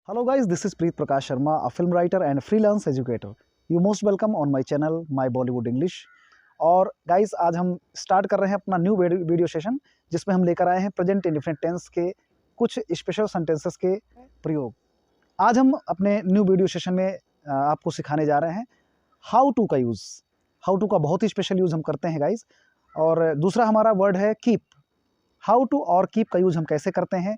Hello guys, this is Preet Prakash Sharma, a film writer and freelance educator. You most welcome on my channel, My Bollywood English. और guys आज हम start कर रहे हैं अपना new video session जिसमें हम लेकर आए हैं प्रेजेंट इंडेफिनिट टेंस के कुछ स्पेशल सेंटेंसेस के प्रयोग। आज हम अपने न्यू वीडियो सेशन में आपको सिखाने जा रहे हैं हाउ टू का यूज़। हाउ टू का बहुत ही स्पेशल यूज़ हम करते हैं गाइस। और दूसरा हमारा वर्ड है कीप। हाउ टू और कीप का यूज़ हम कैसे करते हैं,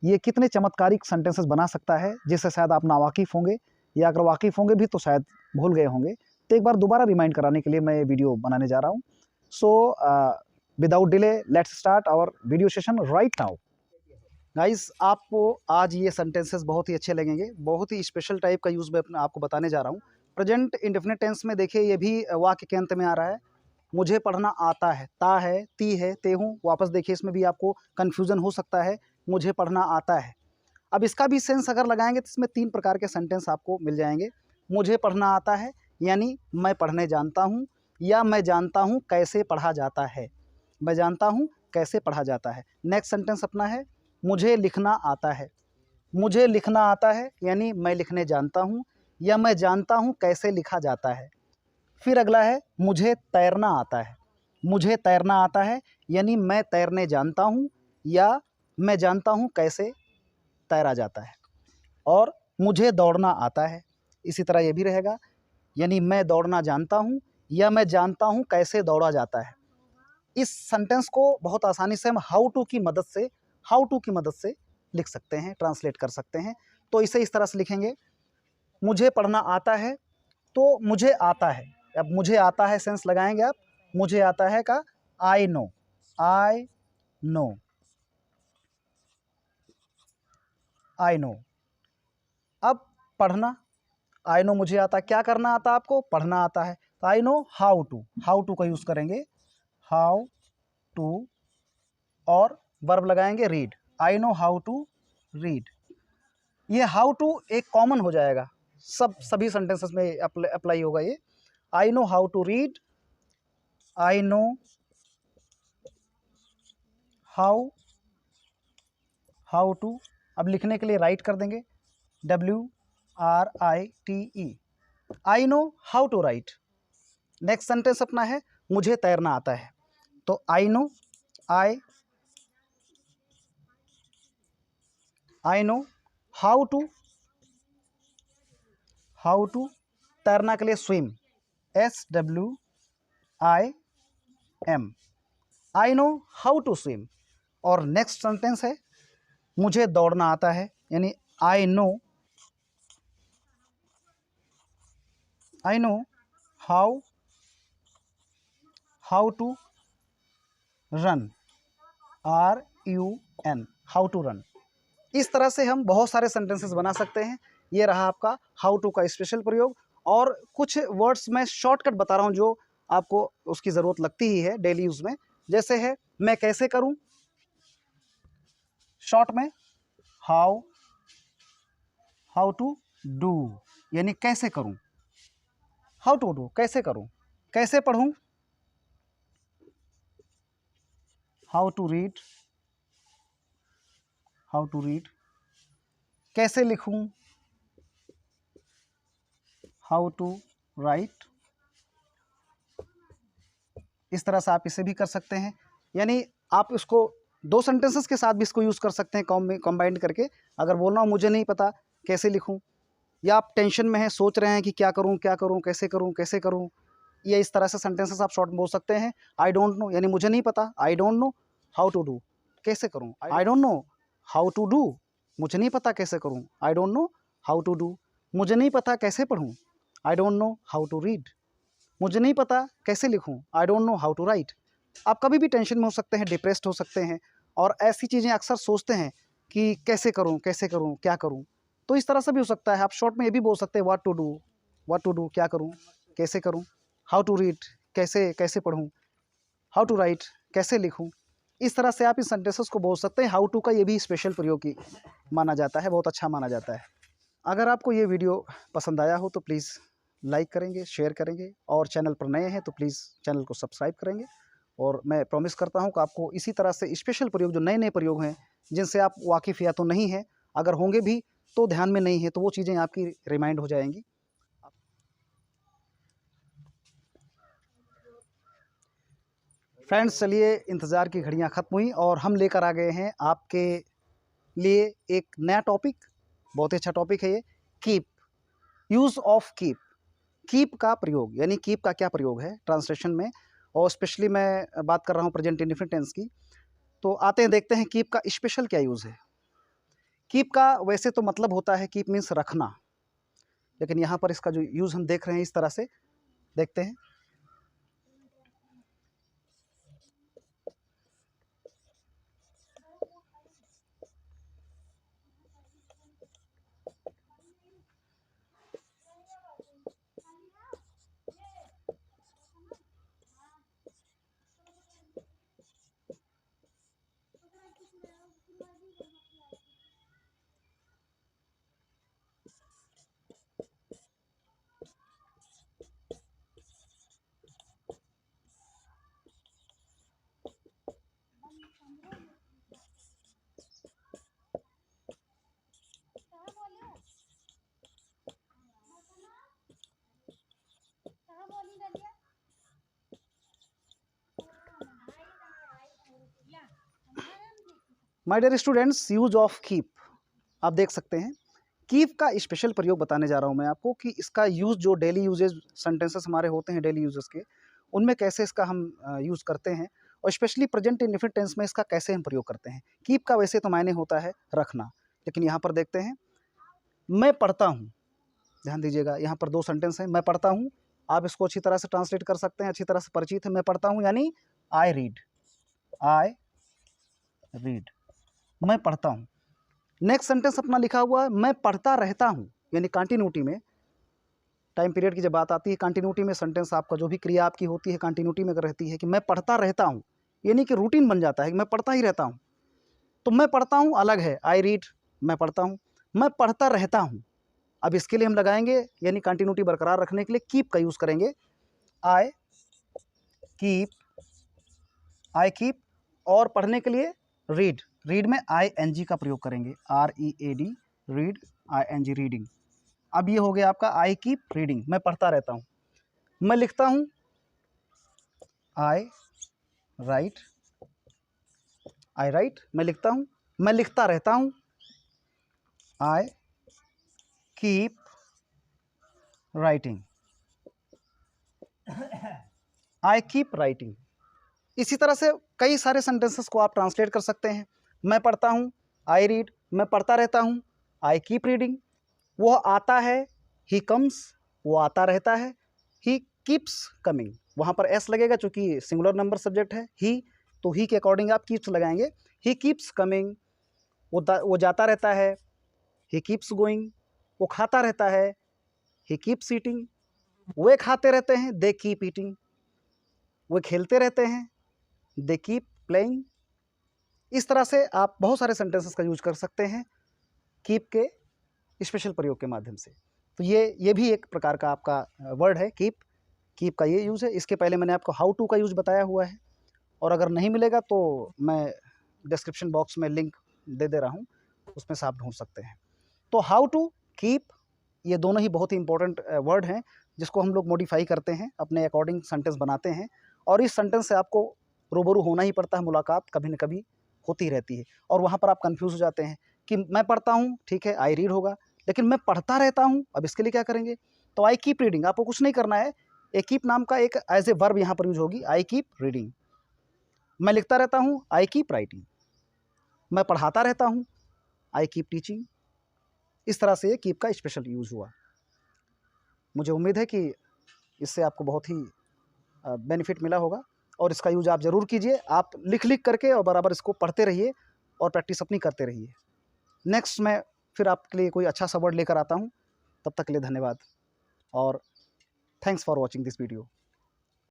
ये कितने चमत्कारिक सेंटेंसेस बना सकता है जिससे शायद आप नावाकिफ़ होंगे, या अगर वाकिफ़ होंगे भी तो शायद भूल गए होंगे। तो एक बार दोबारा रिमाइंड कराने के लिए मैं ये वीडियो बनाने जा रहा हूँ। So without delay let's start our video session right now. Guys आपको आज ये सेंटेंसेस बहुत ही अच्छे लगेंगे, बहुत ही स्पेशल टाइप का यूज़ मैं आपको बताने जा रहा हूँ। प्रेजेंट इंडेफिनिट टेंस में देखिए ये भी वाक्य के अंत में आ रहा है, मुझे पढ़ना आता है। ता है, ती है, ते हूँ। वापस देखिए इसमें भी आपको कन्फ्यूज़न हो सकता है, मुझे पढ़ना आता है। अब इसका भी सेंस अगर लगाएंगे तो इसमें 3 प्रकार के सेंटेंस आपको मिल जाएंगे। मुझे पढ़ना आता है यानी मैं पढ़ने जानता हूँ, या मैं जानता हूँ कैसे पढ़ा जाता है। मैं जानता हूँ कैसे पढ़ा जाता है। नेक्स्ट सेंटेंस अपना है मुझे लिखना आता है। मुझे लिखना आता है यानी मैं लिखने जानता हूँ, या मैं जानता हूँ कैसे लिखा जाता है। फिर अगला है मुझे तैरना आता है। मुझे तैरना आता है यानी मैं तैरने जानता हूँ, या मैं जानता हूँ कैसे तैरा जाता है। और मुझे दौड़ना आता है, इसी तरह ये भी रहेगा, यानी मैं दौड़ना जानता हूँ, या मैं जानता हूँ कैसे दौड़ा जाता है। इस सेंटेंस को बहुत आसानी से हम हाउ टू की मदद से लिख सकते हैं, ट्रांसलेट कर सकते हैं। तो इसे इस तरह से लिखेंगे, मुझे पढ़ना आता है तो मुझे आता है। अब मुझे आता है सेंस लगाएंगे आप, मुझे आता है का I know. I know, I know. अब पढ़ना, आई नो मुझे आता है, क्या करना आता है आपको, पढ़ना आता है। तो I know how to. How to का यूज़ करेंगे, हाउ टू, और वर्ब लगाएंगे read. I know how to read. ये हाउ टू एक कॉमन हो जाएगा, सभी सेंटेंसेस में अप्लाई होगा ये। I know how to read, I know how to. अब लिखने के लिए राइट कर देंगे, WRITE। I know how to write. Next sentence अपना है मुझे तैरना आता है। तो आई नो हाउ टू तैरना के लिए swim, SWIM। I know how to swim. और नेक्स्ट सेंटेंस है मुझे दौड़ना आता है, यानी I know how to run, RUN, how to run. इस तरह से हम बहुत सारे सेंटेंसेस बना सकते हैं। ये रहा आपका हाउ टू का स्पेशल प्रयोग। और कुछ वर्ड्स मैं शॉर्टकट बता रहा हूँ जो आपको उसकी ज़रूरत लगती ही है डेली यूज़ में। जैसे है मैं कैसे करूँ, शॉर्ट में हाउ टू डू, यानी कैसे करूँ। हाउ टू डू, कैसे करूँ। कैसे पढ़ूँ, हाउ टू रीड। कैसे लिखूँ, हाउ टू राइट। इस तरह से आप इसे भी कर सकते हैं, यानी आप इसको 2 सेंटेंसेस के साथ भी इसको यूज़ कर सकते हैं कंबाइंड करके। अगर बोलना हो मुझे नहीं पता कैसे लिखूं, या आप टेंशन में हैं, सोच रहे हैं कि क्या करूं, कैसे करूं, ये इस तरह से सेंटेंसेस आप शॉर्ट में बोल सकते हैं। आई डोंट नो यानी मुझे नहीं पता, I don't know how to do, कैसे करूँ। I don't know how to do, मुझे नहीं पता कैसे करूँ। I don't know how to do, मुझे नहीं पता कैसे पढ़ूँ। I don't know how to read, मुझे नहीं पता कैसे लिखूं। I don't know how to write. आप कभी भी टेंशन में हो सकते हैं, डिप्रेस्ड हो सकते हैं, और ऐसी चीज़ें अक्सर सोचते हैं कि कैसे करूं, क्या करूं। तो इस तरह से भी हो सकता है। आप शॉर्ट में ये भी बोल सकते हैं व्हाट टू डू, क्या करूं, कैसे करूं। हाउ टू रीड, कैसे पढ़ूं। हाउ टू राइट, कैसे लिखूं। इस तरह से आप इस सेंटेंसेस को बोल सकते हैं। हाउ टू का ये भी स्पेशल प्रयोग की माना जाता है, बहुत अच्छा माना जाता है। अगर आपको ये वीडियो पसंद आया हो तो प्लीज़ लाइक करेंगे, शेयर करेंगे, और चैनल पर नए हैं तो प्लीज़ चैनल को सब्सक्राइब करेंगे। और मैं प्रॉमिस करता हूं कि आपको इसी तरह से स्पेशल प्रयोग, जो नए प्रयोग हैं जिनसे आप वाकिफ़ या तो नहीं हैं, अगर होंगे भी तो ध्यान में नहीं है, तो वो चीज़ें आपकी रिमाइंड हो जाएंगी। फ्रेंड्स, चलिए इंतज़ार की घड़ियां ख़त्म हुई और हम लेकर आ गए हैं आपके लिए एक नया टॉपिक। बहुत ही अच्छा टॉपिक है ये, keep, use of keep. Keep का प्रयोग, यानी कीप का क्या प्रयोग है ट्रांसलेशन में, और स्पेशली मैं बात कर रहा हूँ प्रेजेंट इंडेफिनिट टेंस की। तो आते हैं, देखते हैं कीप का स्पेशल क्या यूज़ है। कीप का वैसे तो मतलब होता है, कीप मीन्स रखना, लेकिन यहाँ पर इसका जो यूज़ हम देख रहे हैं इस तरह से, देखते हैं। My dear students, use of keep आप देख सकते हैं। कीप का स्पेशल प्रयोग बताने जा रहा हूं मैं आपको कि इसका यूज़ जो डेली यूजेज सेंटेंसेस हमारे होते हैं डेली यूजेस के, उनमें कैसे इसका हम यूज़ करते हैं, और स्पेशली प्रेजेंट इंडेफिनिट टेंस में इसका कैसे हम प्रयोग करते हैं। कीप का वैसे तो मायने होता है रखना, लेकिन यहाँ पर देखते हैं, मैं पढ़ता हूँ। ध्यान दीजिएगा, यहाँ पर दो सेंटेंस हैं, मैं पढ़ता हूँ। आप इसको अच्छी तरह से ट्रांसलेट कर सकते हैं, अच्छी तरह से परिचित है। मैं पढ़ता हूँ यानी आई रीड, आई रीड, मैं पढ़ता हूँ। नेक्स्ट सेंटेंस अपना लिखा हुआ है, मैं पढ़ता रहता हूँ, यानी कंटिन्यूटी में, टाइम पीरियड की जब बात आती है कंटिन्यूटी में, सेंटेंस आपका जो भी क्रिया आपकी होती है कंटिन्यूटी में अगर रहती है कि मैं पढ़ता रहता हूँ, यानी कि रूटीन बन जाता है कि मैं पढ़ता ही रहता हूँ। तो मैं पढ़ता हूँ अलग है, आई रीड, मैं पढ़ता हूँ। मैं पढ़ता रहता हूँ, अब इसके लिए हम लगाएंगे, यानी कंटिन्यूटी बरकरार रखने के लिए कीप का यूज़ करेंगे, आई कीप, आई कीप। और पढ़ने के लिए रीड, रीड में आई एन जी का प्रयोग करेंगे, R E A D, read, I N G, reading. अब ये हो गया आपका आई कीप रीडिंग, मैं पढ़ता रहता हूँ। मैं लिखता हूँ, आई राइट, आई राइट, मैं लिखता हूँ। मैं लिखता रहता हूँ, I keep writing, I keep writing. इसी तरह से कई सारे सेंटेंसेस को आप ट्रांसलेट कर सकते हैं। मैं पढ़ता हूँ, आई रीड, मैं पढ़ता रहता हूँ, आई कीप रीडिंग। वो आता है, ही कम्स, वो आता रहता है, ही कीप्स कमिंग। वहाँ पर एस लगेगा चूँकि सिंगुलर नंबर सब्जेक्ट है, ही, तो ही के अकॉर्डिंग आप कीप्स लगाएंगे। ही कीप्स कमिंग, वो जाता रहता है, ही कीप्स गोइंग, वो खाता रहता है, ही कीप्स ईटिंग, वे खाते रहते हैं, दे कीप ईटिंग, वे खेलते रहते हैं, दे कीप प्लेइंग। इस तरह से आप बहुत सारे सेंटेंसेस का यूज कर सकते हैं कीप के स्पेशल प्रयोग के माध्यम से। तो ये भी एक प्रकार का आपका वर्ड है कीप, कीप का ये यूज़ है। इसके पहले मैंने आपको हाउ टू का यूज़ बताया हुआ है, और अगर नहीं मिलेगा तो मैं डिस्क्रिप्शन बॉक्स में लिंक दे दे रहा हूँ, उसमें से आप ढूंढ सकते हैं। तो हाउ टू, कीप, ये दोनों ही बहुत ही इंपॉर्टेंट वर्ड हैं, जिसको हम लोग मॉडिफाई करते हैं, अपने अकॉर्डिंग सेंटेंस बनाते हैं, और इस सेंटेंस से आपको रूबरू होना ही पड़ता है, मुलाकात कभी न कभी होती रहती है, और वहाँ पर आप कंफ्यूज हो जाते हैं कि मैं पढ़ता हूँ, ठीक है, आई रीड होगा, लेकिन मैं पढ़ता रहता हूँ, अब इसके लिए क्या करेंगे? तो आई कीप रीडिंग, आपको कुछ नहीं करना है, ए कीप नाम का एक एज ए वर्ब यहाँ पर यूज होगी, आई कीप रीडिंग। मैं लिखता रहता हूँ, आई कीप राइटिंग। मैं पढ़ाता रहता हूँ, आई कीप टीचिंग। इस तरह से ये कीप का स्पेशल यूज हुआ। मुझे उम्मीद है कि इससे आपको बहुत ही बेनिफिट मिला होगा, और इसका यूज आप ज़रूर कीजिए। आप लिख लिख करके और बराबर इसको पढ़ते रहिए और प्रैक्टिस अपनी करते रहिए। नेक्स्ट मैं फिर आपके लिए कोई अच्छा सा वर्ड लेकर आता हूँ। तब तक के लिए धन्यवाद, और thanks for watching this video.